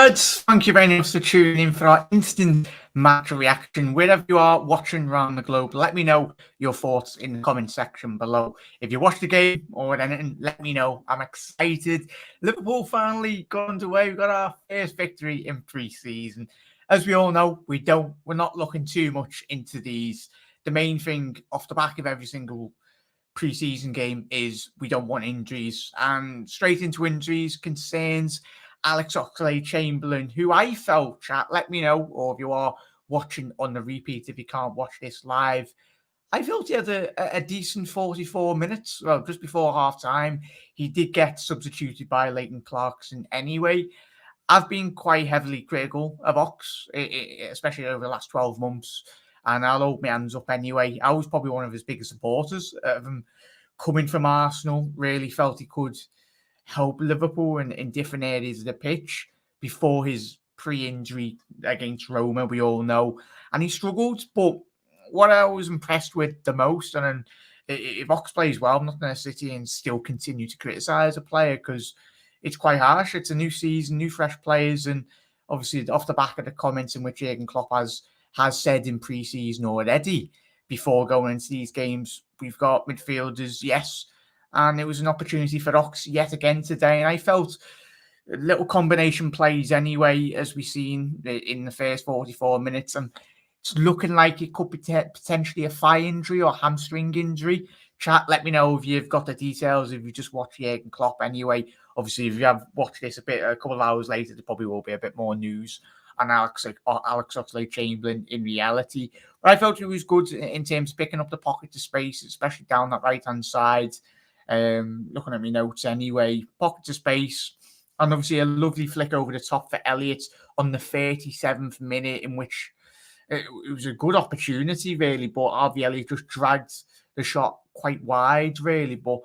Lads, thank you very much for tuning in for our instant match reaction. Wherever you are watching around the globe, let me know your thoughts in the comment section below. If you watched the game or anything, let me know. I'm excited. Liverpool finally got underway. We got our first victory in pre-season. As we all know, we're not looking too much into these. The main thing off the back of every single pre-season game is we don't want injuries, and straight into injuries concerns Alex Oxlade-Chamberlain, who I felt, chat, let me know, or if you are watching on the repeat, if you can't watch this live, I felt he had a decent 44 minutes, well, just before half-time. He did get substituted by Leighton Clarkson anyway. I've been quite heavily critical of Ox, especially over the last 12 months, and I'll hold my hands up anyway. I was probably one of his biggest supporters of him coming from Arsenal. Really felt he could help Liverpool in different areas of the pitch before his pre-injury against Roma, we all know. And he struggled, but what I was impressed with the most, and if Ox plays well, I'm not going to sit here and still continue to criticise a player because it's quite harsh. It's a new season, new fresh players, and obviously off the back of the comments in which Jurgen Klopp has said in pre-season already, before going into these games, we've got midfielders, yes, and it was an opportunity for Ox yet again today. And I felt little combination plays anyway, as we've seen in the first 44 minutes. And it's looking like it could be potentially a thigh injury or hamstring injury. Chat, let me know if you've got the details, if you just watched Jurgen Klopp anyway. Obviously, if you have watched this a couple of hours later, there probably will be a bit more news on Alex Oxlade-Chamberlain in reality. But I felt he was good in terms of picking up the pocket of space, especially down that right-hand side. Looking at my notes anyway, pocket of space, and obviously a lovely flick over the top for Elliott on the 37th minute, in which it was a good opportunity, really, but Harvey Elliott just dragged the shot quite wide, really. But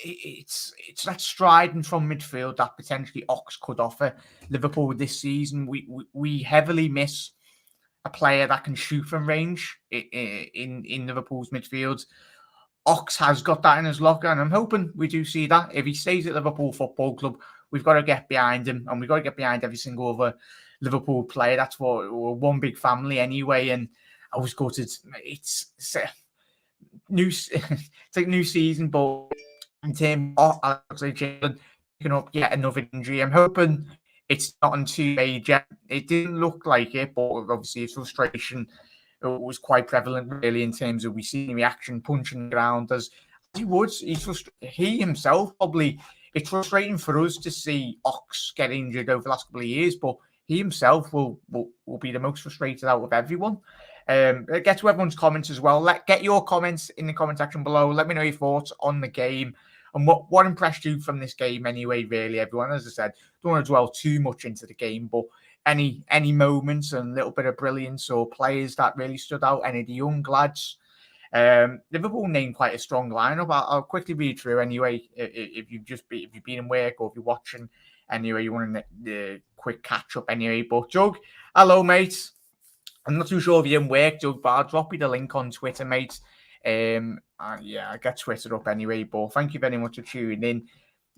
it's that striding from midfield that potentially Ox could offer Liverpool this season. We heavily miss a player that can shoot from range in Liverpool's midfield. Ox has got that in his locker, and I'm hoping we do see that. If he stays at Liverpool Football Club, we've got to get behind him, and we've got to get behind every single other Liverpool player. That's what we're one big family anyway, and I was gutted. It's new, it's like new season, but in terms of Oxlade-Chamberlain picking up yet another injury, I'm hoping it's not on too major. It didn't look like it, but obviously his frustration was quite prevalent, really, in terms of we see reaction punching the ground as he would. He himself probably. It's frustrating for us to see Ox get injured over the last couple of years, but he himself will be the most frustrated out of everyone. Get to everyone's comments as well. Get your comments in the comment section below. Let me know your thoughts on the game and what impressed you from this game anyway, really, everyone. As I said, don't want to dwell too much into the game, but any moments and a little bit of brilliance or players that really stood out, any of the young lads. Liverpool named quite a strong lineup. I'll quickly read through anyway. If you've been in work or if you're watching anyway, you want a quick catch up anyway. But Doug, hello, mate. I'm not too sure if you're in work, Doug, but I'll drop you the link on Twitter, mate. Yeah, I get Twitter up anyway. But thank you very much for tuning in.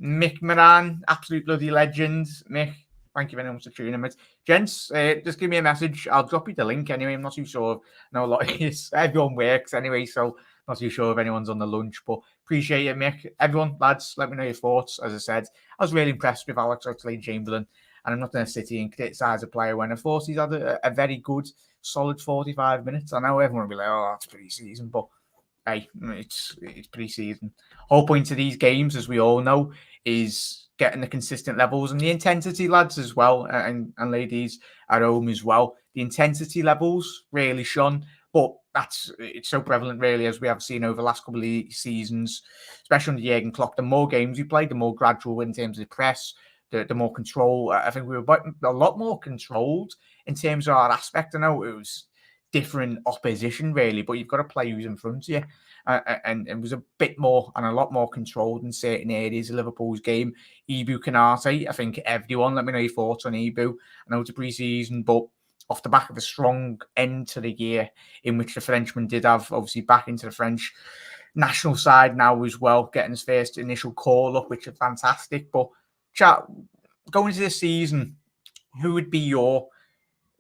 Mick Moran, absolute bloody legend. Mick, thank you very much for tuning in, mate. Gents, just give me a message. I'll drop you the link anyway. I'm not too sure. I know a lot of everyone works anyway, so not too sure if anyone's on the lunch, but appreciate it, Mick. Everyone, lads, let me know your thoughts. As I said, I was really impressed with Alex Oxlade-Chamberlain, and I'm not going to sit here and criticise a player when I thought he's had a very good, solid 45 minutes. I know everyone will be like, oh, that's pre-season, but hey, it's pre-season. Whole point of these games, as we all know, is getting the consistent levels and the intensity, lads, as well, and ladies at home as well. The intensity levels really shone, but it's so prevalent, really, as we have seen over the last couple of seasons, especially under Jurgen Klopp. The more games we played, the more gradual in terms of the press, the more control. I think we were a lot more controlled in terms of our aspect. I know it was different opposition, really, but you've got to play who's in front of you. And it was a bit more and a lot more controlled in certain areas of Liverpool's game. Ibu Kanate, I think everyone, let me know your thoughts on Ibu. I know it's a pre-season, but off the back of a strong end to the year in which the Frenchman did have, obviously, back into the French national side now as well, getting his first initial call-up, which is fantastic. But, chat, going into this season, who would be your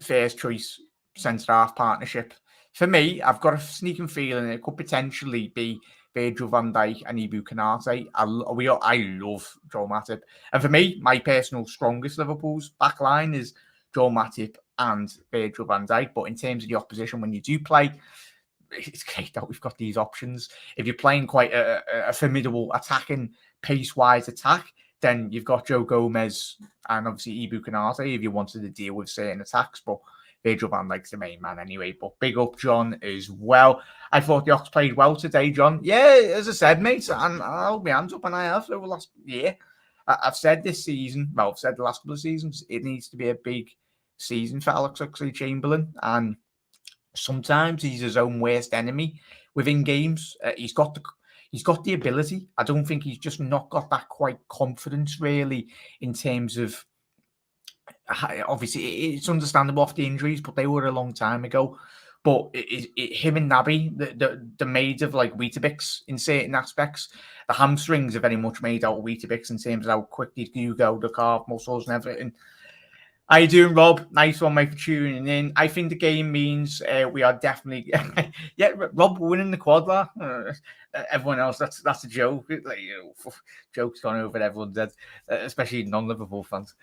first choice centre-half partnership? For me, I've got a sneaking feeling it could potentially be Virgil van Dijk and Ibu Konate. I love Joel Matip. And for me, my personal strongest Liverpool's back line is Joel Matip and Virgil van Dijk. But in terms of the opposition, when you do play, it's great that we've got these options. If you're playing quite a formidable attacking, pace-wise attack, then you've got Joe Gomez and obviously Ibu Konate if you wanted to deal with certain attacks. But Virgil van Dijk's the main man anyway. But big up John as well. I thought the Ox played well today, John. Yeah, as I said, mate, and I'll hold my hands up, and I have over the last year. I've said this season, well, I've said the last couple of seasons, it needs to be a big season for Alex Oxlade-Chamberlain. And sometimes he's his own worst enemy within games. He's got the ability. I don't think he's just not got that quite confidence really in terms of. Obviously, it's understandable off the injuries, but they were a long time ago. But him and Naby, the made of like Weetabix in certain aspects. The hamstrings are very much made out of Weetabix in terms of how quickly you go, the calf muscles and everything. How you doing, Rob? Nice one, mate, for tuning in. I think the game means we are definitely... yeah, Rob, we're winning the quad, everyone else, that's a joke. Like, joke's gone over everyone's head, especially non-Liverpool fans.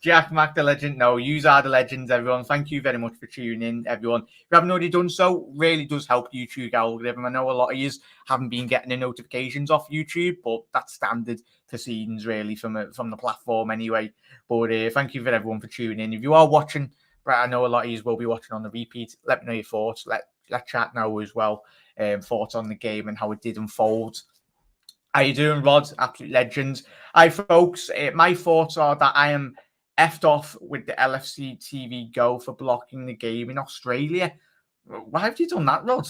Jack Mac, the legend. No, you are the legends, everyone. Thank you very much for tuning in, everyone. If you haven't already done so, really does help YouTube algorithm. I know a lot of you haven't been getting the notifications off YouTube, but that's standard for seasons, really, from the platform anyway. But thank you for everyone for tuning in. If you are watching, I know a lot of you will be watching on the repeat. Let me know your thoughts. Let chat know as well. Thoughts on the game and how it did unfold. How you doing, Rod? Absolute legends. Hi, folks. My thoughts are that I am effed off with the LFC TV Go for blocking the game in Australia. Why have you done that, Rod?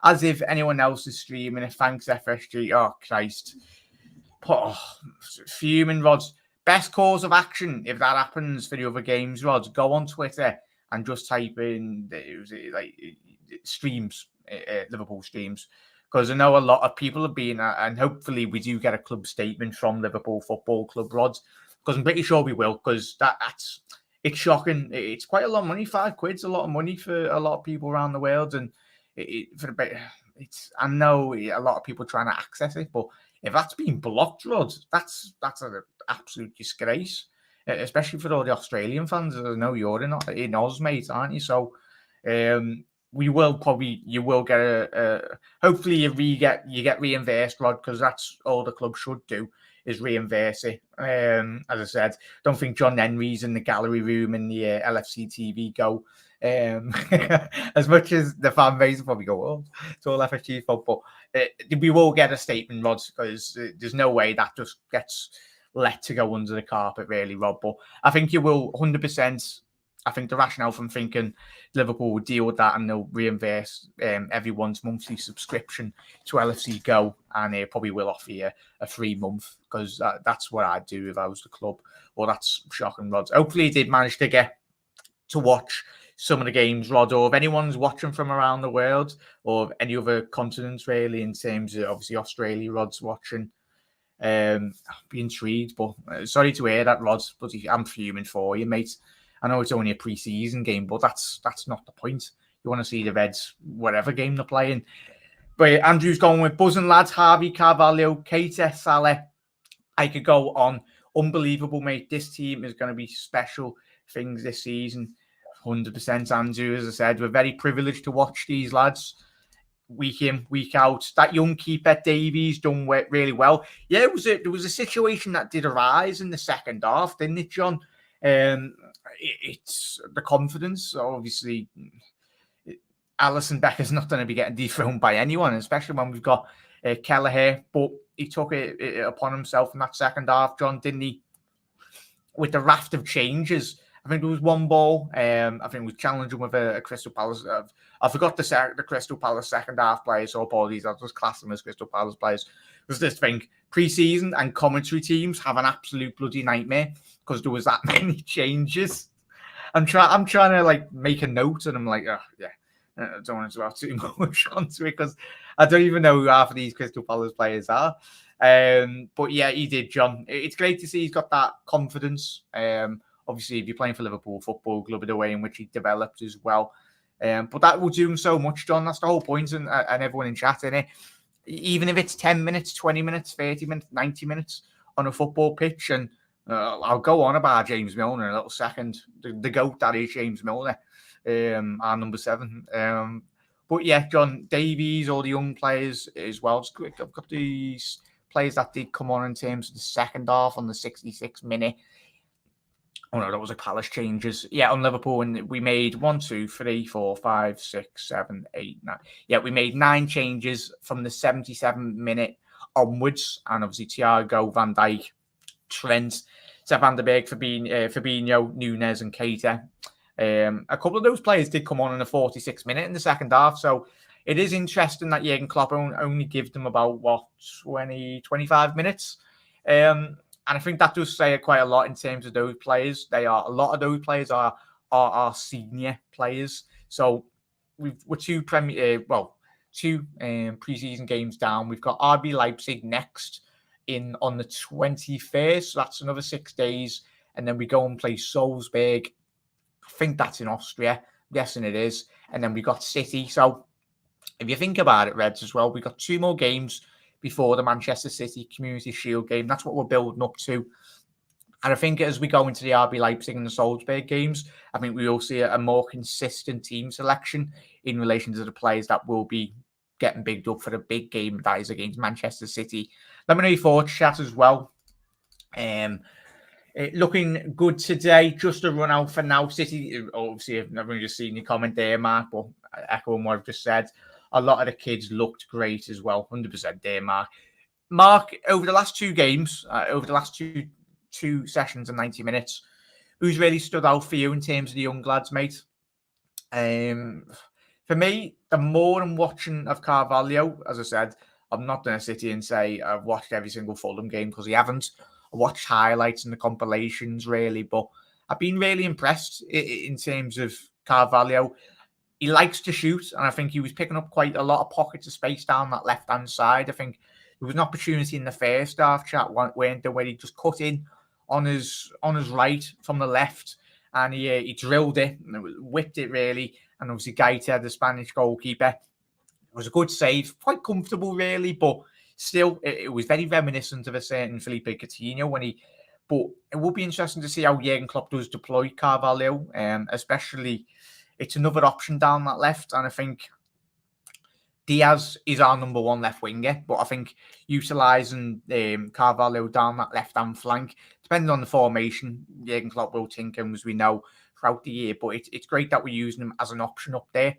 As if anyone else is streaming it. Thanks, FSG. Oh, Christ. Fuming, Rods. Best course of action if that happens for the other games, Rods. Go on Twitter and just type in streams, Liverpool streams, because I know a lot of people have been, and hopefully we do get a club statement from Liverpool Football Club, Rods, because I'm pretty sure we will, because it's shocking. It's quite a lot of money. £5's a lot of money for a lot of people around the world, and I know a lot of people trying to access it, but if that's being blocked, Rod, that's an absolute disgrace, especially for all the Australian fans. I know you're in Oz, mate, aren't you? So you will get hopefully you get reimbursed, Rod, because that's all the club should do is reimburse it. As I said, don't think John Henry's in the gallery room in the LFC TV Go. As much as the fan base will probably go, oh, it's all FSG football. We will get a statement, Rod, because there's no way that just gets let to go under the carpet, really, Rob. But I think you will 100%. I think the rationale from thinking Liverpool will deal with that and they'll reimburse everyone's monthly subscription to LFC Go, and they probably will offer you a free month, because that's what I'd do if I was the club. Well, that's shocking, Rod. Hopefully, he did manage to get to watch some of the games, Rod, or if anyone's watching from around the world or any other continents, really, in terms of obviously Australia, Rod's watching. I'd be intrigued, but sorry to hear that, Rod, but I'm fuming for you, mate. I know it's only a pre-season game, but that's not the point. You want to see the Reds, whatever game they're playing. But Andrew's going with buzzing lads, Harvey, Carvalho, Keita, Salah. I could go on. Unbelievable, mate. This team is going to be special things this season. 100%, Andrew. As I said, we're very privileged to watch these lads week in, week out. That young keeper, Davies, done really well. Yeah, there was a situation that did arise in the second half, didn't it, John? It's the confidence. Obviously, Alisson Becker's not going to be getting dethroned by anyone, especially when we've got Kelleher. But he took it upon himself in that second half, John, didn't he? With the raft of changes. I think there was one ball. I think we challenged him with a Crystal Palace. I forgot the Crystal Palace second half players. So apologies. I'll just class them as Crystal Palace players. There's this thing. Pre-season and commentary teams have an absolute bloody nightmare because there was that many changes. I'm trying to like make a note, and I'm like, oh yeah, I don't want to dwell too much onto it because I don't even know who half of these Crystal Palace players are. But yeah, he did, John. It's great to see he's got that confidence. Obviously, if you're playing for Liverpool Football Club, the way in which he developed as well. But that will do him so much, John. That's the whole point, and everyone in chat, innit? Even if it's 10 minutes, 20 minutes, 30 minutes, 90 minutes on a football pitch, and I'll go on about James Milner in a little second. The GOAT that is James Milner, our number 7. But yeah, John Davies, all the young players as well. Just quick, I've got these players that did come on in terms of the second half on the 66th minute. Oh no, that was a Palace changes. Yeah, on Liverpool, and we made 1, 2, 3, 4, 5, 6, 7, 8, 9. Yeah, we made 9 changes from the 77 minute onwards, and obviously Thiago, Van Dijk, Trent, Seth Van der Beek, Fabinho, Nunes, and Keita. A couple of those players did come on in the 46th minute in the second half, so it is interesting that Jurgen Klopp only give them about 20, 25 minutes. And I think that does say quite a lot in terms of those players. A lot of those players are senior players. So we're two preseason games down. We've got RB Leipzig next on the 21st. So that's another 6 days, and then we go and play Salzburg. I think that's in Austria. I'm guessing it is. And then we got City. So if you think about it, Reds, as well, we got 2 more games before the Manchester City Community Shield game. That's what we're building up to. And I think as we go into the RB Leipzig and the Salzburg games, I think we will see a more consistent team selection in relation to the players that will be getting bigged up for the big game that is against Manchester City. Let me know your thoughts, chat, as well. Looking good today. Just a run out for now. City, obviously, I've never just seen your comment there, Mark, but echoing what I've just said, a lot of the kids looked great as well. 100% there, Mark. Mark, over the last 2 games, over the last two sessions of 90 minutes, who's really stood out for you in terms of the young lads, mate? For me, the more I'm watching of Carvalho, as I said, I'm not going to sit here and say I've watched every single Fulham game because he haven't. I watched highlights and the compilations, really, but I've been really impressed in terms of Carvalho. He likes to shoot, and I think he was picking up quite a lot of pockets of space down that left-hand side. I think there was an opportunity in the first half, chat, where he just cut in on his right from the left, and he drilled it, and whipped it, really. And obviously, Gaita, the Spanish goalkeeper, it was a good save, quite comfortable, really, but still, it was very reminiscent of a certain Felipe Coutinho but it will be interesting to see how Jurgen Klopp does deploy Carvalho, especially it's another option down that left, and I think Diaz is our number 1 left winger, but I think utilising Carvalho down that left-hand flank, depending on the formation, Jurgen Klopp will tinker, as we know, throughout the year, but it's great that we're using him as an option up there.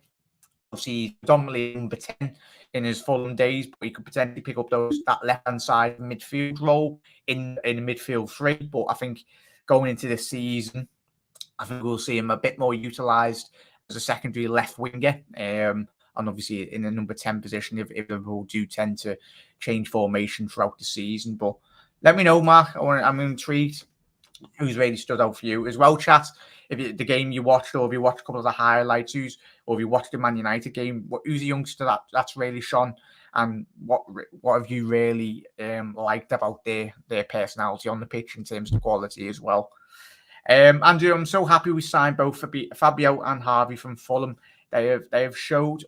Obviously, he's predominantly number 10 in his Fulham days, but he could potentially pick up that left-hand side midfield role in the midfield 3. But I think going into this season, I think we'll see him a bit more utilised as a secondary left winger. And obviously in the number 10 position if Liverpool do tend to change formation throughout the season. But let me know, Mark. I'm intrigued who's really stood out for you as well, chat. If the game you watched, or if you watched a couple of the highlights, or if you watched the Man United game, who's a youngster that's really shone, and what have you really liked about their personality on the pitch in terms of quality as well? Andrew, I'm so happy we signed both Fabio and Harvey from Fulham. They have showed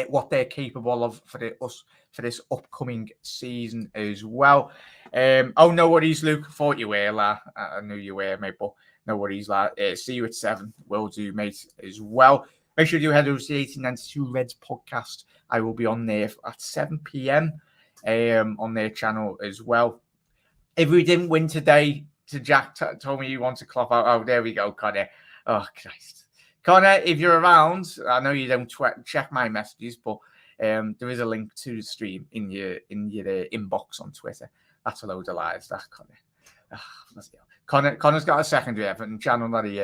what they're capable of for this upcoming season as well. Oh, no worries, Luke. Thought you were, lad. I knew you were, mate, but no worries, lad. See you at 7. Will do, mate, as well. Make sure you head over to the 1892 Reds podcast. I will be on there at 7 p.m. On their channel as well. If we didn't win today, Jack told me you want to clock out. Oh, there we go, Connor. Oh, Christ. Connor, if you're around, I know you don't check my messages, but there is a link to the stream in your inbox on Twitter. That's a load of lies, that, Connor. Connor's got a secondary Everton channel that he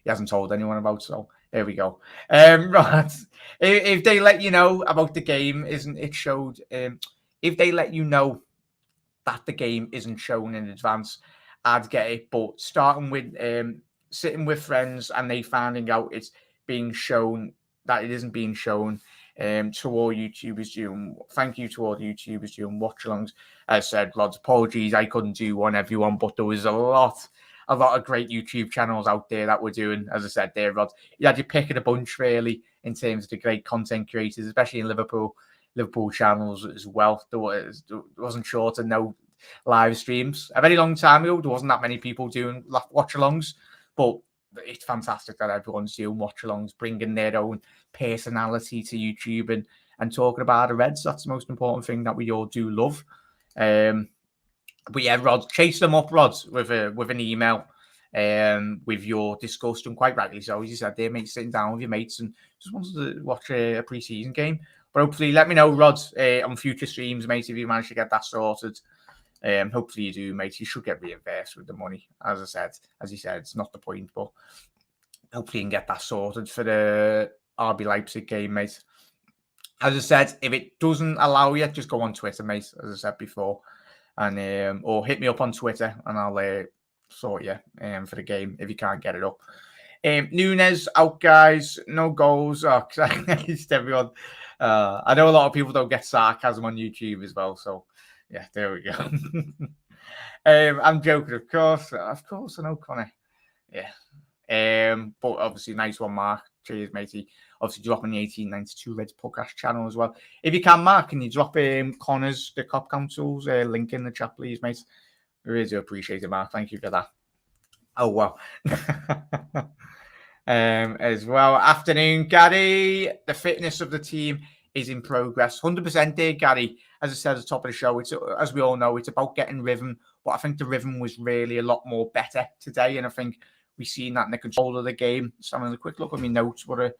hasn't told anyone about, so there we go. Right. If they let you know about the game, isn't it showed? If they let you know that the game isn't shown in advance, I'd get it. But starting with sitting with friends and they finding out it's being shown that it isn't being shown to all YouTubers doing. Thank you to all the YouTubers doing watch-alongs. As I said, Rod's apologies, I couldn't do one everyone, but there was a lot of great YouTube channels out there that were doing, as I said there, Rod. You had your pick of the bunch, really, in terms of the great content creators, especially in Liverpool channels as well. There wasn't short of no live streams. A very long time ago, there wasn't that many people doing watch-alongs, but it's fantastic that everyone's doing watch-alongs, bringing their own personality to YouTube and talking about the Reds. That's the most important thing that we all do love. But yeah, Rod, chase them up, Rod, with an email with your disgust, and quite rightly so, as you said there, mate, sitting down with your mates and just wanted to watch a pre-season game. But hopefully, let me know, Rod, on future streams, mate, if you manage to get that sorted. Hopefully you do, mate. You should get reimbursed with the money. As you said, it's not the point, but hopefully you can get that sorted for the RB Leipzig game, mate. As I said, if it doesn't allow you, just go on Twitter, mate, as I said before. And or hit me up on Twitter and I'll sort you for the game if you can't get it up. Nunes out, guys. No goals. Oh, it's everyone. I know a lot of people don't get sarcasm on YouTube as well, so yeah, there we go. I'm joking, of course. I know, Connor. Yeah. But obviously, nice one, Mark. Cheers, matey. Obviously, dropping the 1892 Reds podcast channel as well. If you can, Mark, can you drop Connor's, the Cop Council's link in the chat, please, mate? I really do appreciate it, Mark. Thank you for that. Oh, well. As well. Afternoon, Gary. The fitness of the team is in progress. 100% there, Gary. As I said at the top of the show, it's, as we all know, it's about getting rhythm. But I think the rhythm was really a lot more better today. And I think we've seen that in the control of the game. Just having a quick look at my notes. What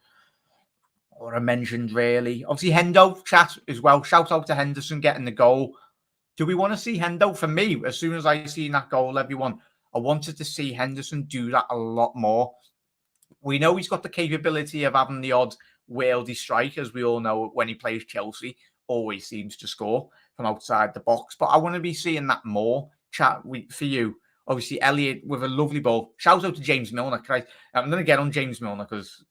I mentioned, really. Obviously, Hendo, chat as well. Shout out to Henderson getting the goal. Do we want to see Hendo? For me, as soon as I seen that goal, everyone, I wanted to see Henderson do that a lot more. We know he's got the capability of having the odd worldy strike, as we all know, when he plays Chelsea, always seems to score from outside the box. But I want to be seeing that more. Chat for you. Obviously, Elliot with a lovely ball. Shout out to James Milner. I'm going to get on James Milner because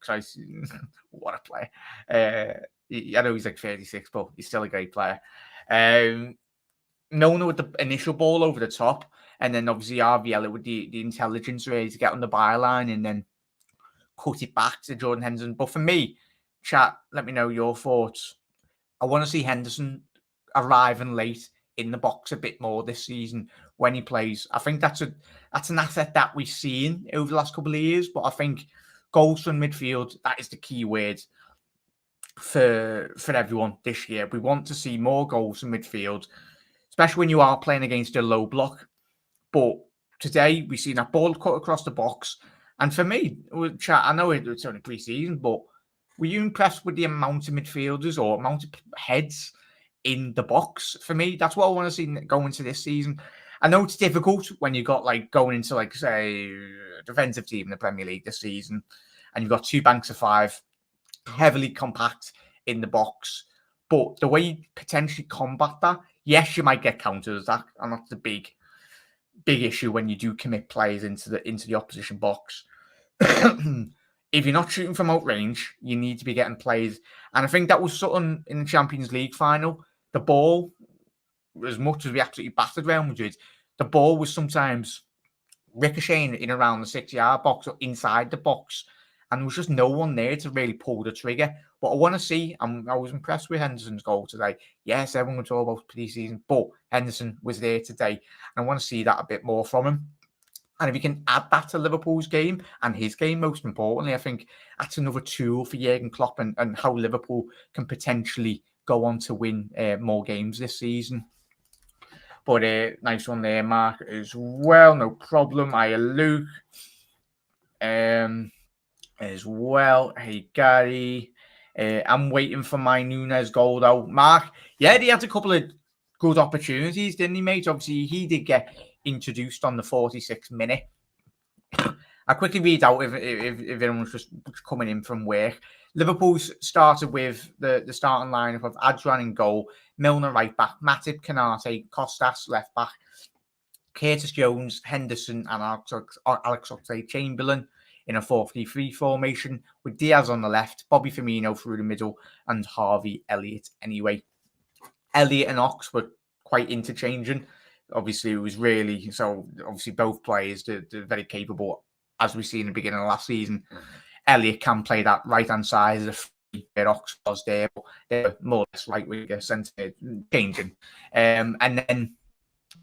what a player. I know he's like 36, but he's still a great player. Milner with the initial ball over the top, and then obviously RV Elliot with the intelligence really to get on the byline and then cut it back to Jordan Henderson. But for me, chat, let me know your thoughts. I want to see Henderson arriving late in the box a bit more this season when he plays. I think that's an asset that we've seen over the last couple of years, but I think goals from midfield, that is the key word for everyone this year. We want to see more goals from midfield, especially when you are playing against a low block. But today, we've seen that ball cut across the box. And for me, chat, I know it's only pre-season, but were you impressed with the amount of midfielders or amount of heads in the box? For me, that's what I want to see going into this season. I know it's difficult when you got going into say a defensive team in the Premier League this season, and you've got two banks of five, heavily compact in the box. But the way you potentially combat that, yes, you might get counter-attack, and that's the big issue when you do commit players into the opposition box. If you're not shooting from outrange, you need to be getting plays. And I think that was something in the Champions League final. The ball, as much as we absolutely battered Real Madrid, the ball was sometimes ricocheting in around the 6-yard box or inside the box. And there was just no one there to really pull the trigger. But I want to see, I was impressed with Henderson's goal today. Yes, everyone was all about pre-season, but Henderson was there today. And I want to see that a bit more from him. And if you can add that to Liverpool's game and his game, most importantly, I think that's another tool for Jurgen Klopp and how Liverpool can potentially go on to win more games this season. But nice one there, Mark, as well. No problem. Hiya, Luke. As well. Hey, Gary. I'm waiting for my Nunes goal, though. Mark, yeah, he had a couple of good opportunities, didn't he, mate? Obviously, he did get introduced on the 46th minute. I'll quickly read out if anyone's just coming in from work. Liverpool started with the starting lineup of Adrian in goal, Milner right back, Matip, Canate, Costas left back, Curtis Jones, Henderson, and Alex Oxlade-Chamberlain in a 4-3-3 formation with Diaz on the left, Bobby Firmino through the middle, and Harvey Elliott anyway. Elliott and Ox were quite interchanging. Obviously, it was really so. Obviously, both players they're very capable, as we see in the beginning of last season. Elliott can play that right hand side as a free. Ox was there, but they're more or less right winger centre changing. And then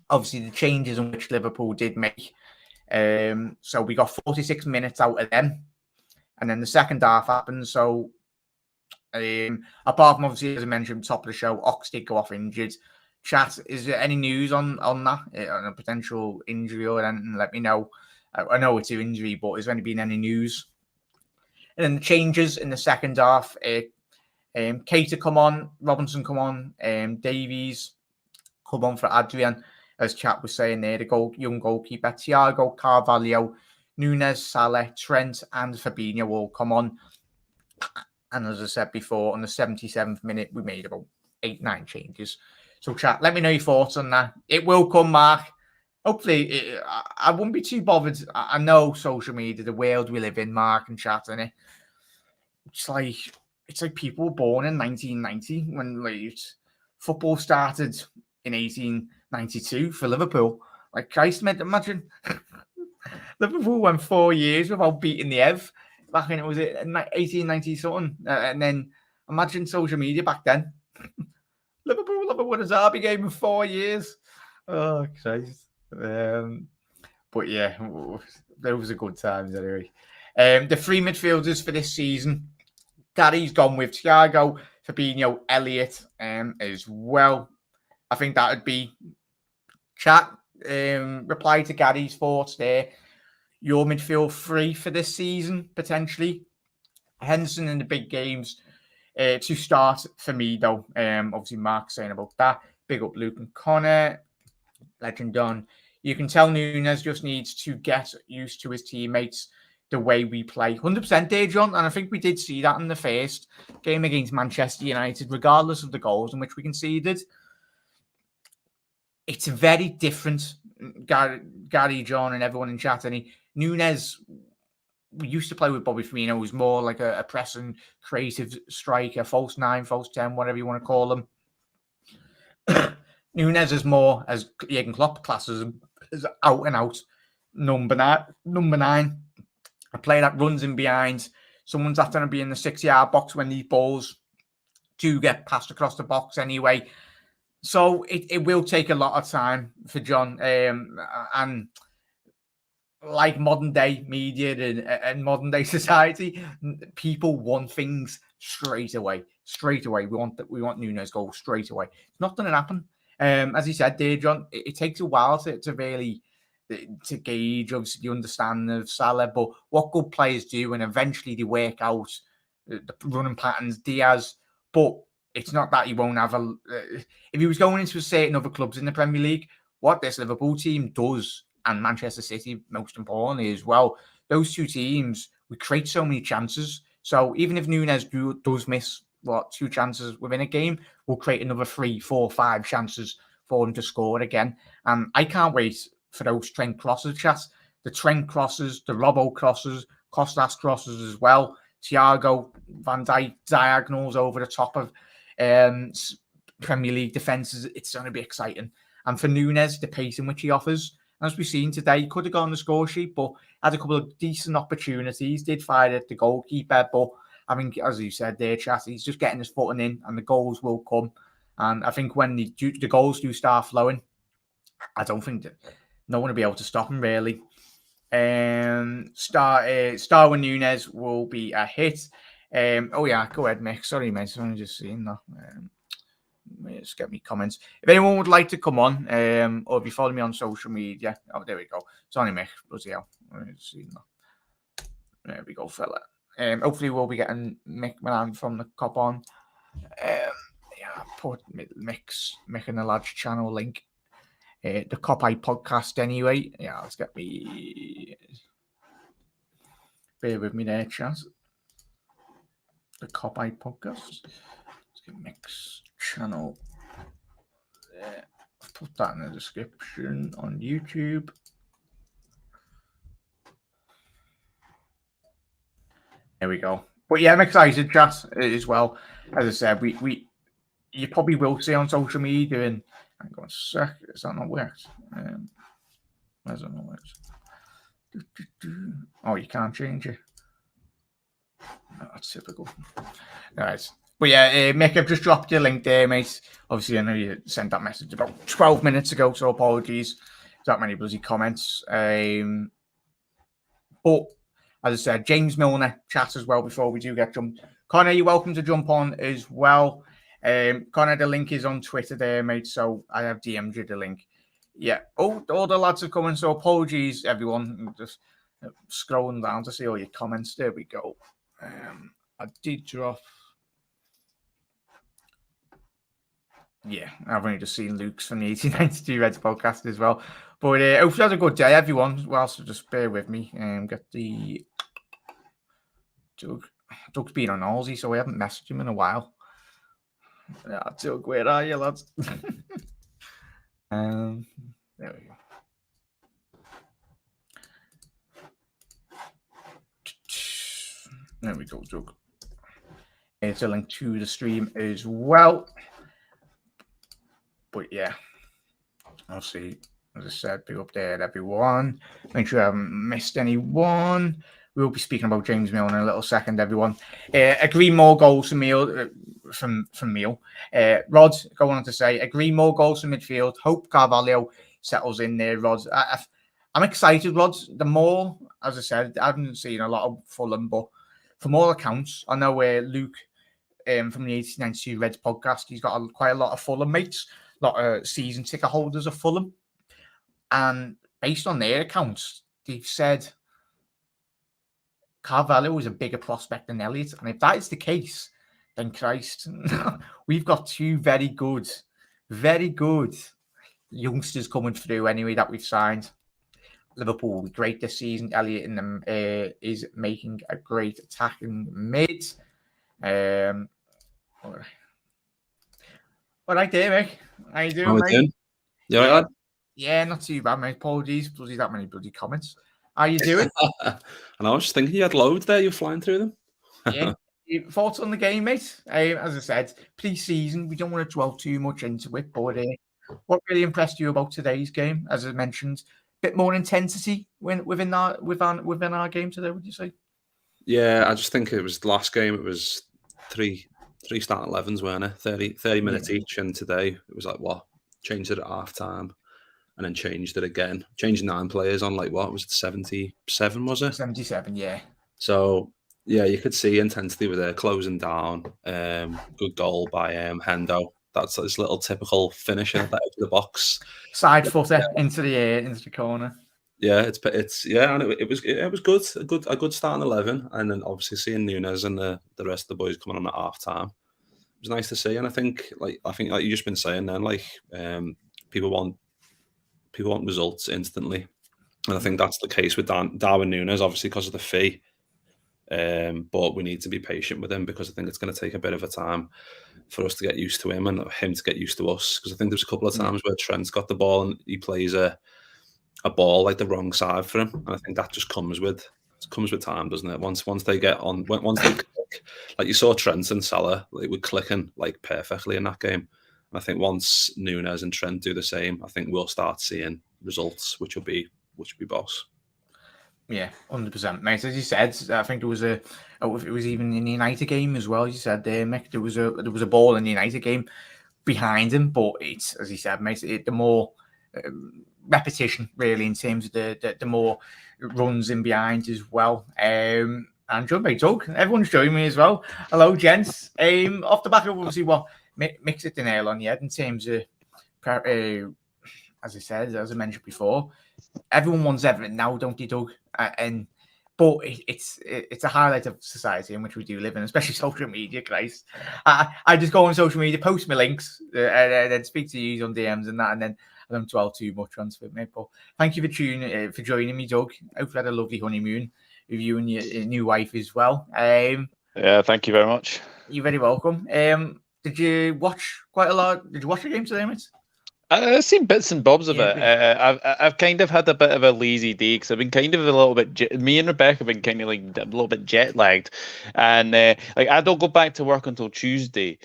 obviously the changes in which Liverpool did make. So we got 46 minutes out of them, and then the second half happened. So apart from obviously, as I mentioned, top of the show, Ox did go off injured. Chat, is there any news on that, on a potential injury or anything? Let me know. I know it's an injury, but has there been any news? And then the changes in the second half, Keita come on, Robinson come on, Davies come on for Adrian, as Chat was saying there, the young goalkeeper, Thiago, Carvalho, Nunes, Salah, Trent, and Fabinho will come on. And as I said before, on the 77th minute, we made about 8-9 changes. So, Chat, let me know your thoughts on that. It will come, Mark. Hopefully, I wouldn't be too bothered. I know social media, the world we live in, Mark and Chat, and it's like people were born in 1990 when football started in 1892 for Liverpool. Like, Christ, imagine Liverpool went 4 years without beating the Ev back in, was it 1890 something? And then imagine social media back then. Liverpool never won a derby game in 4 years. Oh, Christ. But yeah, those are good times anyway. The three midfielders for this season, Gary's gone with Thiago, Fabinho, Elliott as well. I think that would be Chat. Reply to Gary's thoughts there. Your midfield three for this season, potentially. Henderson in the big games to start for me, though. Obviously, Mark's saying about that. Big up Luke and Connor. Legend on. You can tell Nunes just needs to get used to his teammates, the way we play. 100% there, John. And I think we did see that in the first game against Manchester United, regardless of the goals in which we conceded. It's very different, Gary, John, and everyone in chat. And Nunes, we used to play with Bobby Firmino, who's more like a pressing, creative striker, false 9, false 10, whatever you want to call him. Nunes is more, as Jurgen Klopp classes, as out and out number 9. A player that runs in behind. Someone's after to be in the 6-yard box when these balls do get passed across the box anyway. So it will take a lot of time for John. And like modern day media and modern day society, people want things straight away. We want Nunes goal straight away. It's not going to happen. As he said there, John, it takes a while to really to gauge, obviously, the understanding of Salah, but what good players do, and eventually they work out the running patterns, Diaz, but it's not that he won't have if he was going into certain other clubs in the Premier League, what this Liverpool team does, and Manchester City, most importantly as well, those two teams, we create so many chances. So even if Nunes does miss, 2 chances within a game, we'll create another 3, 4, 5 chances for him to score again. And I can't wait for those Trent crosses, chat. The Trent crosses, the Robbo crosses, Costas crosses as well. Thiago, Van Dijk diagonals over the top of Premier League defences. It's going to be exciting. And for Nunes, the pace in which he offers, as we've seen today, he could have gone on the score sheet, but had a couple of decent opportunities. Did fire at the goalkeeper, but I think, as you said there, chat, he's just getting his footing in, and the goals will come. And I think when the goals do start flowing, I don't think that no one will be able to stop him, really. Darwin Nunes will be a hit. Oh, yeah, go ahead, Mick. Sorry, mate. I'm just seeing that. Just get me comments. If anyone would like to come on, or if you follow me on social media, oh, there we go. Sorry, Mick. Bloody hell. There we go, fella. Hopefully, we'll be getting Mick Milan from the Cop on. Yeah, put Mick in the large channel link. The Kopite Podcast anyway. Yeah, let's get me. Bear with me there, chat. The Kopite Podcast. Let's get Mick's channel there. I've put that in the description on YouTube. There we go. But yeah, I'm excited, Jazz, as well. As I said, you probably will see on social media, and hang on a sec, is that not worked? Where's that not worked? Oh, you can't change it. Oh, that's typical. All right. But yeah, Mick, I've just dropped your link there, mate. Obviously, I know you sent that message about 12 minutes ago, so apologies. That many bloody comments. But as I said, James Milner chat as well before we do get jumped. Connor, you're welcome to jump on as well. Connor, the link is on Twitter there, mate. So I have DM'd you the link. Yeah. Oh, all the lads are coming. So apologies, everyone. I'm just scrolling down to see all your comments. There we go. I did drop. Yeah, I've only just seen Luke's from the 1892 Reds podcast as well. But hopefully had a good day, everyone. Well, so just bear with me and get the Doug's been on Aussie, so we haven't messaged him in a while. Yeah, Doug, where are you, lads? There we go. There we go, Doug. It's a link to the stream as well. But yeah, I'll see. As I said, be up there, everyone. Make sure I haven't missed anyone. We'll be speaking about James Milner in a little second, everyone. Agree more goals from Meal. Rod, going on to say, agree more goals from midfield. Hope Carvalho settles in there, Rod. I'm excited, Rod. The more, as I said, I haven't seen a lot of Fulham, but from all accounts, I know where Luke from the 1892 Reds podcast, he's got quite a lot of Fulham mates, a lot of season ticket holders of Fulham. And based on their accounts, they've said Carvalho is a bigger prospect than Elliott. And if that is the case, then Christ, we've got two very good youngsters coming through anyway that we've signed. Liverpool will be great this season. Elliott in them is making a great attacking mid. All right there, Mick. How you doing, mate? You all right? Yeah, not too bad, mate. Apologies. Bloody that many bloody comments. How you doing? And I was just thinking you had loads there. You're flying through them. Yeah. Thoughts on the game, mate? As I said, pre-season, we don't want to dwell too much into it, but what really impressed you about today's game? As I mentioned, a bit more intensity within our game today, would you say? Yeah, I just think it was the last game. It was three starting 11s, weren't it? 30 minutes each. And today it was like, what? Changed it at half time and then changed it again. Changed 9 players on like, what? Was it 77, was it? 77, yeah. So, yeah, you could see intensity with there, closing down. Good goal by Hendo. That's his little typical finish at the edge of the box. Side footer into the corner. Yeah, it's yeah, and it was good, a good starting 11, and then obviously seeing Nunes and the rest of the boys coming on at half time, it was nice to see. And I think like you just been saying then, like people want results instantly, and I think that's the case with Darwin Nunes, obviously because of the fee. But we need to be patient with him because I think it's going to take a bit of a time for us to get used to him and him to get used to us. Because I think there's a couple of times where Trent's got the ball and he plays a ball like the wrong side for him, and I think that just comes with time, doesn't it? Once they get on, once they click, like you saw Trent and Salah, they were clicking like perfectly in that game. And I think once Nunes and Trent do the same, I think we'll start seeing results, which will be boss. Yeah, 100%, mate. As you said, I think it was it was even in the United game as well. You said there, Mick, there was a ball in the United game behind him, but it's, as you said, mate, the more repetition really in terms of the more runs in behind as well. And joined by Doug. Everyone's joining me as well. Hello, gents. Off the back of obviously what Mick hit the nail on the head in terms of, as I said, as I mentioned before, everyone wants everything now, don't they, Doug? But it's a highlight of society in which we do live in, especially social media, Christ. I just go on social media, post my links, and then speak to you on DMs and that, and then I don't dwell too much on it, mate. But thank you for joining me, Doug. Hopefully you had a lovely honeymoon with you and your new wife as well. Yeah, thank you very much. You're very welcome. Did you watch quite a lot? Did you watch the game today, mate? I've seen bits and bobs of it. Yeah. I've kind of had a bit of a lazy day because I've been kind of a little bit. Me and Rebecca have been kind of like a little bit jet lagged, and like I don't go back to work until Tuesday,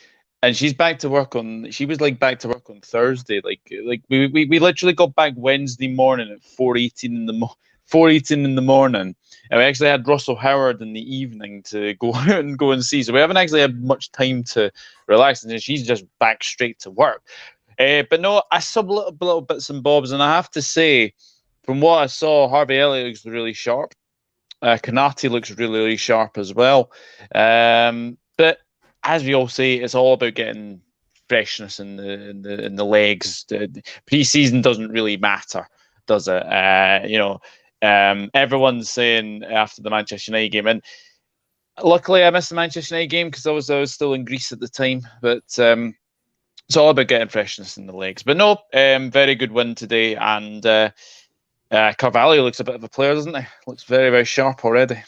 and she's back to work on. She was like back to work on Thursday. Like we literally got back Wednesday morning at 4:18 in the 4:18 in the morning. And we actually had Russell Howard in the evening to go out and go and see. So we haven't actually had much time to relax, and she's just back straight to work. But no, I saw little bits and bobs, and I have to say, from what I saw, Harvey Elliott looks really sharp. Kanati looks really, really sharp as well. But as we all say, it's all about getting freshness in the legs. The pre-season doesn't really matter, does it? Everyone's saying after the Manchester United game, and luckily I missed the Manchester United game because I was still in Greece at the time, but. It's all about getting freshness in the legs. But no, very good win today. And Carvalho looks a bit of a player, doesn't he? Looks very, very sharp already.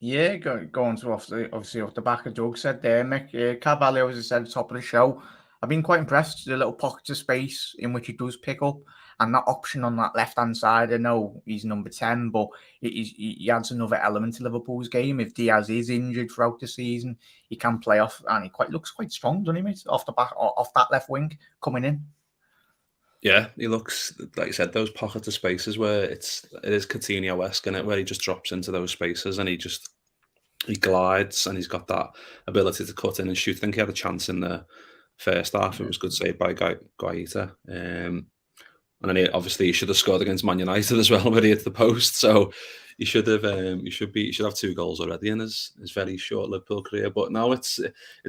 Yeah, going to off the back of Doug said there, Mick. Carvalho, as I said at the top of the show, I've been quite impressed. The little pockets of space in which he does pick up, and that option on that left-hand side. I know he's number 10, but he adds another element to Liverpool's game. If Diaz is injured throughout the season, he can play off, and he looks quite strong, doesn't he, mate? Off the back, off that left wing coming in. Yeah, he looks, like you said, those pockets of spaces where it is Coutinho-esque in it, where he just drops into those spaces and he glides, and he's got that ability to cut in and shoot. I think he had a chance in the first half. It was good save by Guaita. And then he should have scored against Man United as well, but he hit the post. So he should have have 2 goals already in his very short Liverpool career. But now it's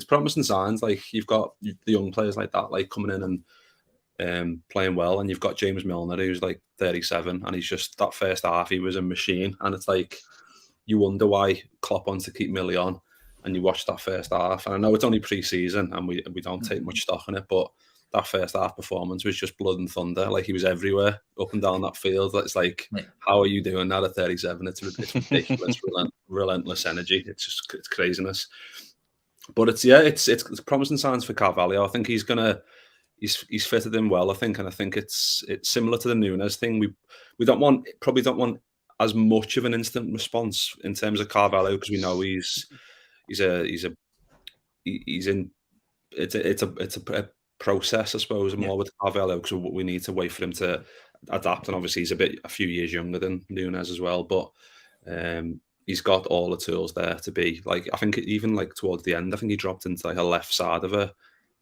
promising signs. Like you've got the young players like that, like coming in and playing well, and you've got James Milner who's like 37, and he's just that first half he was a machine, and it's like you wonder why Klopp wants to keep Millie on. And you watch that first half, and I know it's only pre-season, and we don't take much stock in it, but that first half performance was just blood and thunder. Like he was everywhere, up and down that field. It's like, how are you doing that at 37? It's ridiculous, relentless energy. It's craziness. But it's promising signs for Carvalho. I think he's fitted in well. I think it's similar to the Núñez thing. We probably don't want as much of an instant response in terms of Carvalho, because we know it's a process, I suppose, more with Carvalho, because we need to wait for him to adapt. And obviously, he's a few years younger than Núñez as well, but he's got all the tools there to be like. I think even like towards the end, I think he dropped into like a left side of a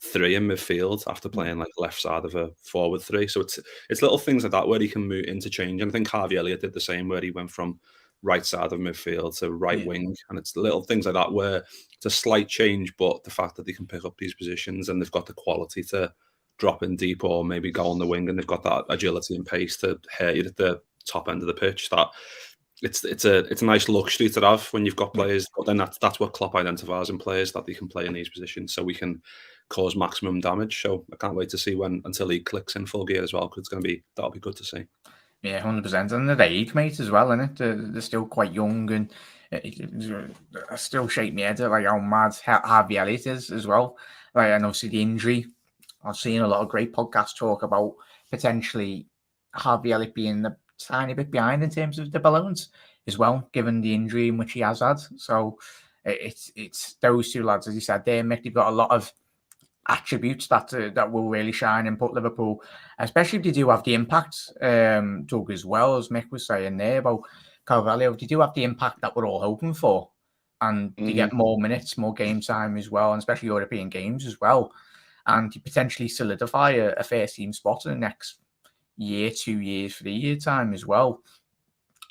3 in midfield after playing like left side of a forward 3. So it's little things like that where he can move interchange. And I think Harvey Elliott did the same, where he went from right side of midfield to right wing, and it's little things like that where it's a slight change, but the fact that they can pick up these positions and they've got the quality to drop in deep or maybe go on the wing, and they've got that agility and pace to hit you at the top end of the pitch. That it's a nice luxury to have when you've got players. But then that's what Klopp identifies in players, that they can play in these positions, so we can cause maximum damage. So I can't wait to see until he clicks in full gear as well, because that'll be good to see. Yeah, 100%. And their age, mate, as well, innit? They're still quite young, and I still shake my head at like how mad Harvey Elliott is as well. Like, and obviously the injury. I've seen a lot of great podcasts talk about potentially Harvey Elliott being a tiny bit behind in terms of development as well, given the injury in which he has had. So it's those 2 lads, as you said there, Mick, they've got a lot of attributes that will really shine and put Liverpool, especially if they do have the impact, Doug, as well, as Mick was saying there about Carvalho, they do have the impact that we're all hoping for, and they get more minutes, more game time as well, and especially European games as well, and to potentially solidify a first team spot in the next year, 2 years, 3 year time as well.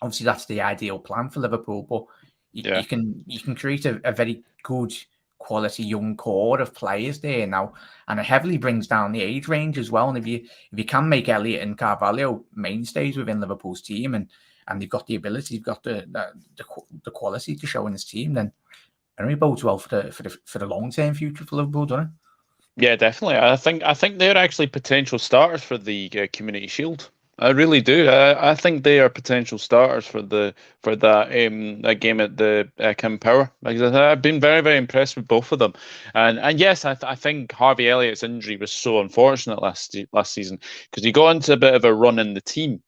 Obviously that's the ideal plan for Liverpool, but you can create a very good quality young core of players there now, and it heavily brings down the age range as well. And if you can make Elliott and Carvalho mainstays within Liverpool's team, and they've got the ability, you've got the quality to show in this team, then it really bodes well for the long term future for Liverpool, doesn't it? Yeah, definitely. I think they're actually potential starters for the Community Shield. I really do. I think they are potential starters for that game at the Kim Power, because I've been very, very impressed with both of them. And yes, I think Harvey Elliott's injury was so unfortunate last season, because he got into a bit of a run in the team,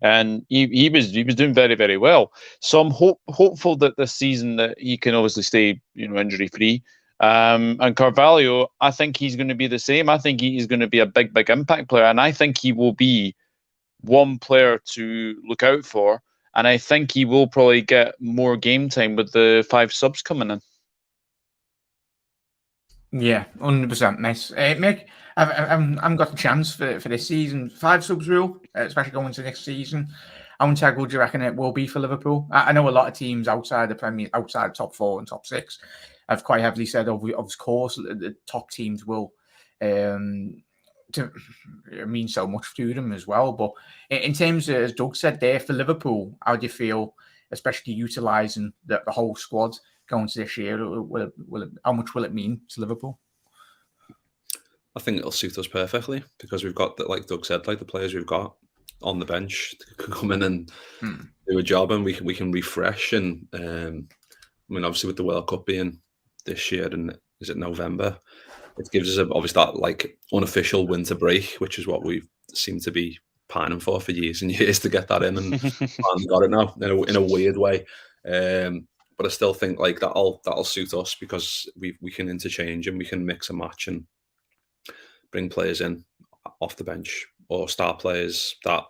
and he was doing very, very well. So I'm hopeful that this season that he can obviously stay injury free. And Carvalho, I think he's going to be the same. I think he's going to be a big, big impact player, and I think he will be one player to look out for. And I think he will probably get more game time with the 5 subs coming in. Yeah, 100%, mate. Mick, I've got the chance for this season. 5 subs rule, especially going into next season. How integral do you reckon it will be for Liverpool? I know a lot of teams outside the Premier, outside top 4 and top 6, have quite heavily said, of course, the top teams will mean so much to them as well. But in terms of, as Doug said there, for Liverpool, how do you feel, especially utilising the whole squad going to this year? How much will it mean to Liverpool? I think it'll suit us perfectly, because we've got, like Doug said, like the players we've got on the bench can come in and do a job, and we can refresh. And obviously with the World Cup being this year, and is it November? It gives us obviously that like unofficial winter break, which is what we seem to be pining for years and years to get that in, and finally got it now in a weird way. But I still think like that'll suit us, because we can interchange and we can mix and match and bring players in off the bench or star players that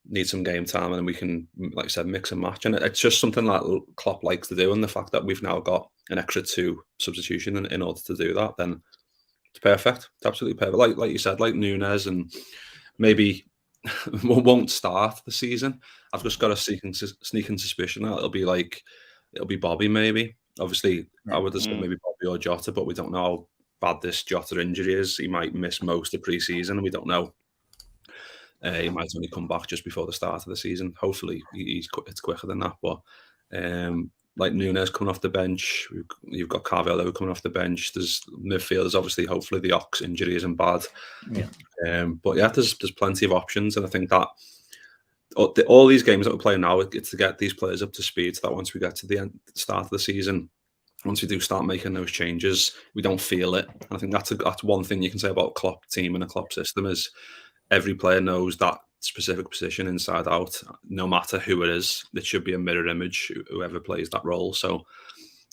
need some game time, and we can, like I said, mix and match. And it's just something that Klopp likes to do, and the fact that we've now got an extra 2 substitution in order to do that, then it's perfect. It's absolutely perfect. Like you said, like Nunes, and maybe won't start the season. I've just got a sneaking suspicion that it'll be Bobby maybe. Obviously, I would have said maybe Bobby or Jota, but we don't know how bad this Jota injury is. He might miss most of pre-season, and we don't know. He might only come back just before the start of the season. Hopefully, it's quicker than that. But like Nunes coming off the bench, you've got Carvalho coming off the bench. There's midfielders, obviously. Hopefully, the Ox injury isn't bad. Yeah. But yeah, there's plenty of options, and I think that all these games that we're playing now, it's to get these players up to speed, so that once we get to the start of the season, once we do start making those changes, we don't feel it. And I think that's one thing you can say about Klopp team and a Klopp system is every player knows that specific position inside out, no matter who it is. It should be a mirror image, whoever plays that role. So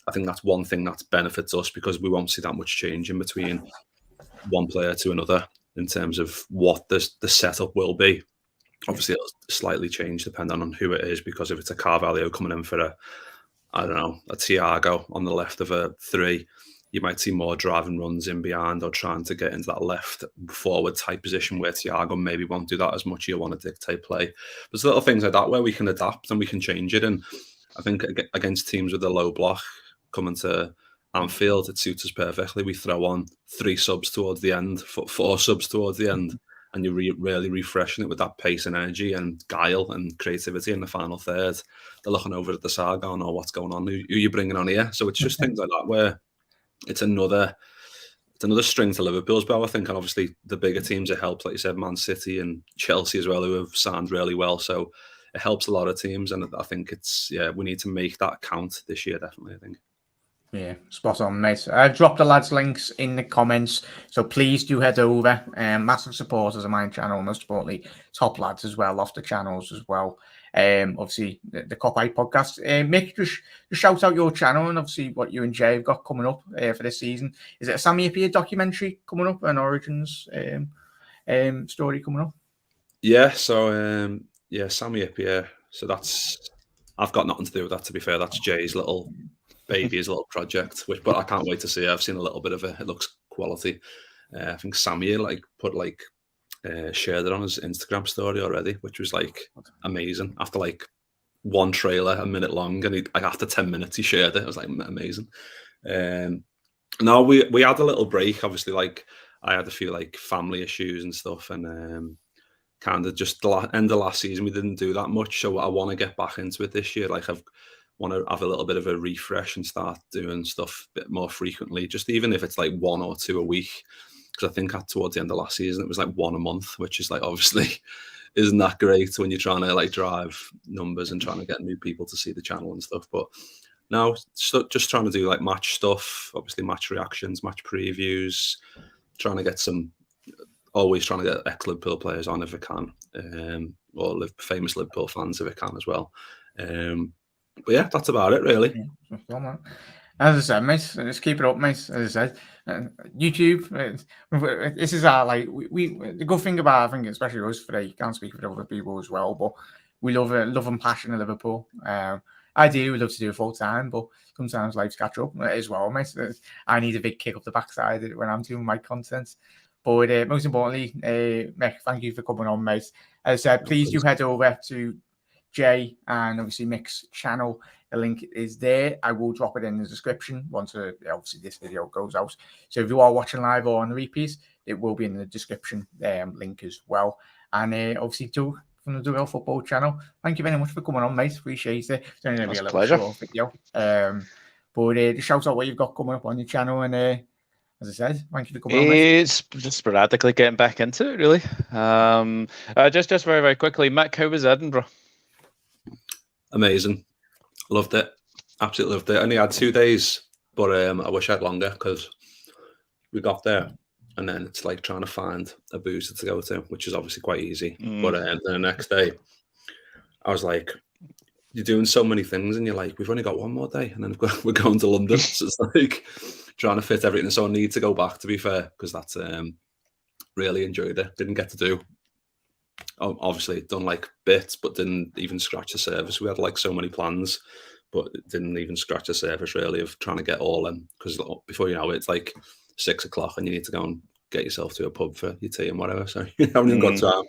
I think that's one thing that benefits us, because we won't see that much change in between one player to another in terms of what the setup will be. Obviously, it'll slightly change depending on who it is, because if it's a Carvalho coming in for a Thiago on the left of a 3, you might see more driving runs in behind or trying to get into that left forward type position, where Thiago maybe won't do that as much. You'll want to dictate play. There's little things like that where we can adapt and we can change it. And I think against teams with a low block coming to Anfield, it suits us perfectly. We throw on 3 subs towards the end, 4 subs towards the end, and you're really refreshing it with that pace and energy and guile and creativity in the final third. They're looking over at the side going, oh, what's going on? Who are you bringing on here? So it's just things like that where it's another string to Liverpool's bow, I think. And obviously the bigger teams, it helps, like you said, Man City and Chelsea as well, who have signed really well. So it helps a lot of teams. And I think we need to make that count this year, definitely, I think. Yeah, spot on, mate. I've dropped the lads' links in the comments, so please do head over. Massive supporters of my channel, most importantly, top lads as well, off the channels as well. Obviously, the Kopite Podcast. Mick, just shout out your channel and obviously what you and Jay have got coming up for this season. Is it a Sami Hyypiä documentary coming up, an Origins story coming up? Yeah, so Sami Hyypiä. So I've got nothing to do with that, to be fair. That's Jay's little baby's little project, but I can't wait to see it. I've seen a little bit of it. It looks quality. I think Sammy shared it on his Instagram story already, which was amazing. After one trailer, a minute long, and after 10 minutes he shared it. It was amazing. No, we had a little break. Obviously, I had a few family issues and stuff, and kind of just the end of last season we didn't do that much. So I want to get back into it this year. I've want to have a little bit of a refresh and start doing stuff a bit more frequently, just even if it's 1 or 2 a week. Because I think towards the end of last season, it was 1 a month, which is obviously isn't that great when you're trying to like drive numbers and trying to get new people to see the channel and stuff. But now just trying to do like match stuff, obviously match reactions, match previews, always trying to get ex-Liverpool players on if I can, or famous Liverpool fans if I can as well. But yeah, that's about it really. Yeah. As I said, mate, just keep it up, mate. As I said, YouTube. This is our like we the good thing about, I think, especially us, for you can't speak for other people as well, but we love and passion of Liverpool. Ideally, we'd love to do it full time, but sometimes life's catch up as well, mate. I need a big kick up the backside when I'm doing my content. But most importantly, Mick, thank you for coming on, mate. As I said, please do head over to Jay and obviously Mick's channel. The link is there. I will drop it in the description once obviously this video goes out. So if you are watching live or on repeat, it will be in the description link as well. And obviously too, from the Real Football channel, thank you very much for coming on, mate. Appreciate it. It's only going to be a little short video. But just shout out what you've got coming up on your channel. And as I said, thank you for coming on, mate. It's just sporadically getting back into it, really. Just very, very quickly, Mick, how was Edinburgh? Amazing. Loved it. Absolutely loved it. I only had 2 days, but I wish I had longer because we got there and then it's like trying to find a boozer to go to, which is obviously quite easy. But then the next day, I was like, you're doing so many things and you're like, we've only got one more day and then we're going to London. So it's like trying to fit everything. So I need to go back, to be fair, because that's really enjoyed it. Didn't get to do, obviously done like bits, but didn't even scratch the surface. We had like so many plans, but didn't even scratch the surface really of trying to get all in, because before you know it, it's like 6 o'clock and you need to go and get yourself to a pub for your tea and whatever. So you haven't even got time.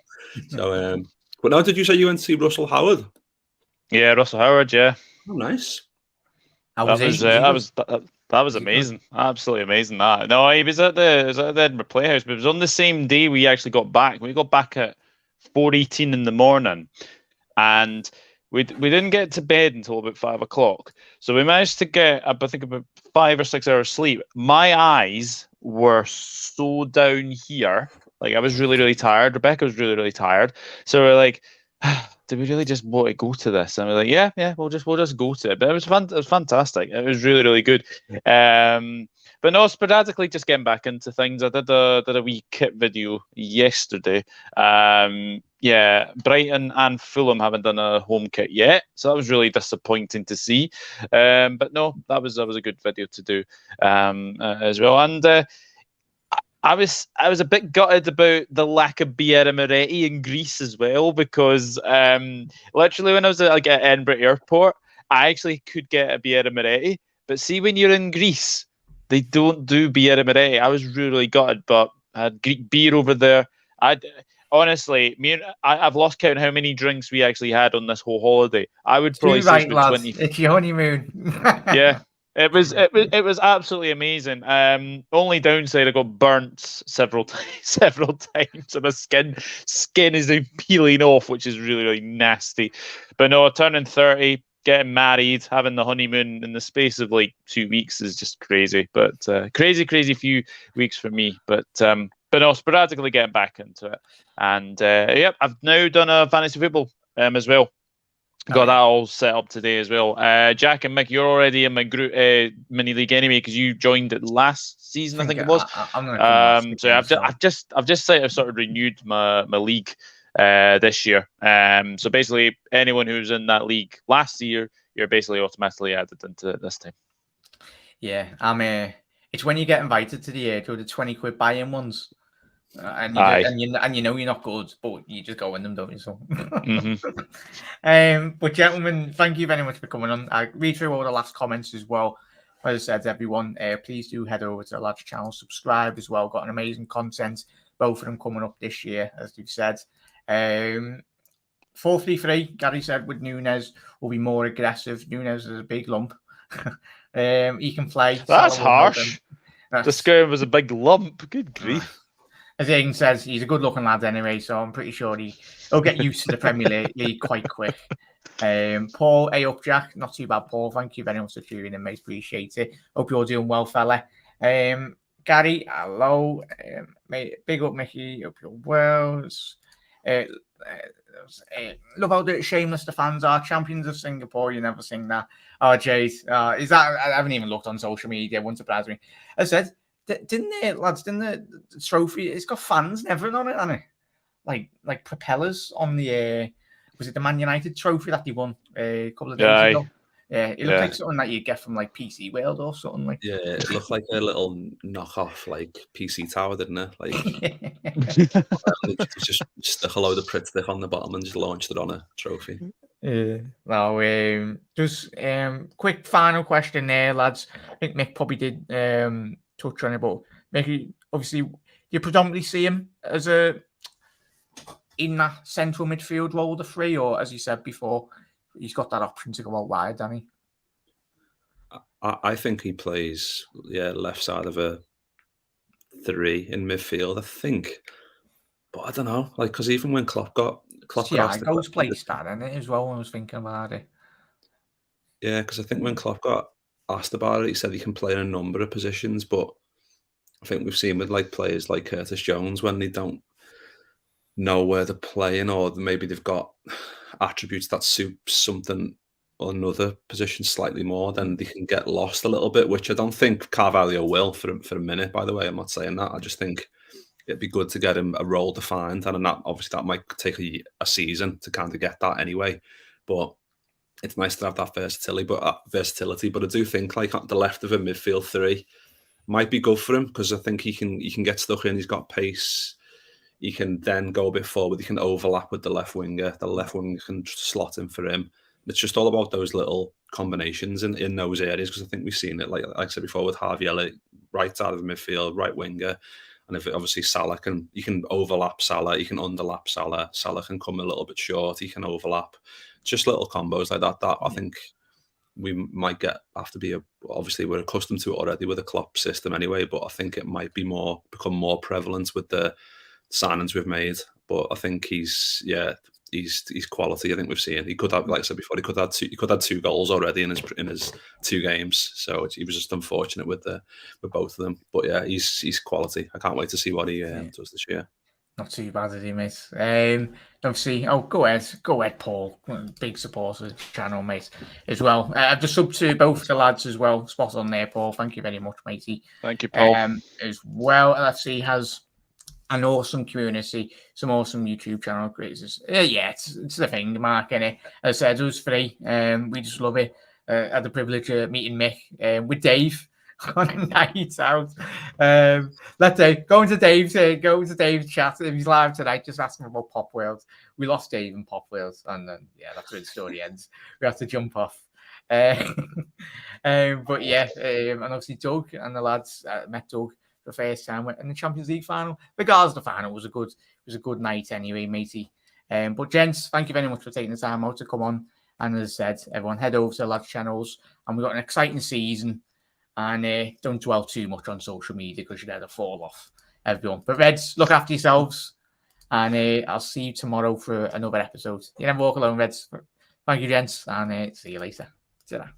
So, but now, did you say you went to see Russell Howard? Yeah, Russell Howard. Yeah. Oh, nice. That was amazing. Absolutely amazing. No, he was at the Edinburgh Playhouse, but it was on the same day we actually got back. We got back at 4:18 in the morning, and we didn't get to bed until about 5 o'clock. So we managed to get, I think, about 5 or 6 hours sleep. My eyes were so down here, like I was really, really tired. Rebecca was really, really tired. So we're like, do we really just want to go to this? And we're like, yeah, we'll just go to it. But it was fun. It was fantastic. It was really, really good. But no, sporadically just getting back into things. I did a wee kit video yesterday. Yeah, Brighton and Fulham haven't done a home kit yet, so that was really disappointing to see. But no, that was a good video to do as well. And I was a bit gutted about the lack of Birra Moretti in Greece as well, because literally when I was at Edinburgh Airport, I actually could get a Birra Moretti. But see, when you're in Greece, they don't do Birra Moretti. I was really gutted, but I had Greek beer over there. Honestly, I've lost count how many drinks we actually had on this whole holiday. I would probably say 20. It's your honeymoon. Yeah. It was absolutely amazing. Only downside, I got burnt several times, and my skin is now peeling off, which is really, really nasty. But no, turning 30, getting married, having the honeymoon in the space of like 2 weeks is just crazy. But crazy few weeks for me. But no, sporadically getting back into it. And yep, I've now done a fantasy football as well. Got that all set up today as well. Jack and Mick, you're already in my group mini league anyway, because you joined it last season, I think it was. So I've just sort of renewed my league this year. So basically, anyone who's in that league last year, you're basically automatically added into it this time. Yeah, it's when you get invited to the 20 quid buy-in ones. And you know you're not good, but you just go in them, don't you? So, but gentlemen, thank you very much for coming on. I read through all the last comments as well. As I said, everyone, please do head over to the lad's channel, subscribe as well. Got an amazing content, both of them coming up this year, as you've said. 4-3-3, Gary said, with Nunes will be more aggressive. Nunes is a big lump. He can play. That's harsh. Describe him as a big lump. Good grief. As Aidan says, he's a good-looking lad anyway, so I'm pretty sure he'll get used to the Premier League quite quick. Paul, hey up, Jack. Not too bad, Paul. Thank you very much for tuning in, mate. Appreciate it. Hope you're doing well, fella. Gary, hello. Mate, big up, Mickey. Hope you're well. love how shameless the fans are. Champions of Singapore, you never sing that. Oh, Jade, is that? I haven't even looked on social media. Wouldn't surprise me. I said, didn't the trophy? It's got fans and everything on it, hasn't it? Like propellers on the. Was it the Man United trophy that they won a couple of days ago? Yeah, it looked like something that you get from like PC World or something like. Yeah, it looked like a little knockoff like PC Tower, didn't it? Like just stick a load of Pritt stick on the bottom and just launched it on a trophy. Now, just quick final question there, lads. I think Mick probably did touch on it, but Mick, obviously, you predominantly see him as in that central midfield role, the three, or as you said before, he's got that option to go out wide, doesn't he? I think he plays, left side of a 3 in midfield, I think. But I don't know, like, because even when Klopp got asked, Goes place that in it as well. When I was thinking about it. Yeah, because I think when Klopp got asked about it, he said he can play in a number of positions. But I think we've seen with like players like Curtis Jones when they don't know where they're playing, or maybe they've got attributes that suit something or another position slightly more, then they can get lost a little bit, which I don't think Carvalho will for a minute, by the way. I'm not saying that. I just think it'd be good to get him a role defined, and that obviously that might take a season to kind of get that anyway. But it's nice to have that versatility. But I do think like at the left of a midfield 3 might be good for him, because I think he can get stuck in. He's got pace. He can then go a bit forward. He can overlap with the left winger. The left winger can slot in for him. It's just all about those little combinations in those areas, because I think we've seen it, like I said before, with Harvey Elliott, right side of the midfield, right winger. And if obviously Salah you can overlap Salah, you can underlap Salah. Salah can come a little bit short, he can overlap. Just little combos like that. I think we might have to be obviously we're accustomed to it already with the Klopp system anyway, but I think it might become more prevalent with the signings we've made. But I think he's quality. I think we've seen he could have, like I said before, he could have 2 goals already in his 2 games. So he was just unfortunate with both of them. But yeah, he's quality. I can't wait to see what he does this year. Not too bad, is he, mate? Obviously, go ahead, Paul. Big supporter of the channel, mate, as well. I've just subbed to both the lads as well. Spot on there, Paul. Thank you very much, matey. Thank you, Paul. As well, let's see, has an awesome community, some awesome YouTube channel creators. It's the thing, Mark, innit? As I said, it was free. We just love it. I had the privilege of meeting Mick with Dave on a night out. Let's say go into Dave's chat. If he's live tonight, just ask him about Pop World. We lost Dave in Pop World, and then that's where the story ends. We have to jump off. But and obviously Doug and the lads met Doug for the first time in the Champions League final. Regardless, the final was a good night anyway, matey. But gents, thank you very much for taking the time out to come on. And as I said, everyone head over to the lads' channels, and we've got an exciting season. And don't dwell too much on social media, because you're there to fall off, everyone. But Reds, look after yourselves, and I'll see you tomorrow for another episode. You never walk alone, Reds. Thank you, gents, and see you later. Ta-ra.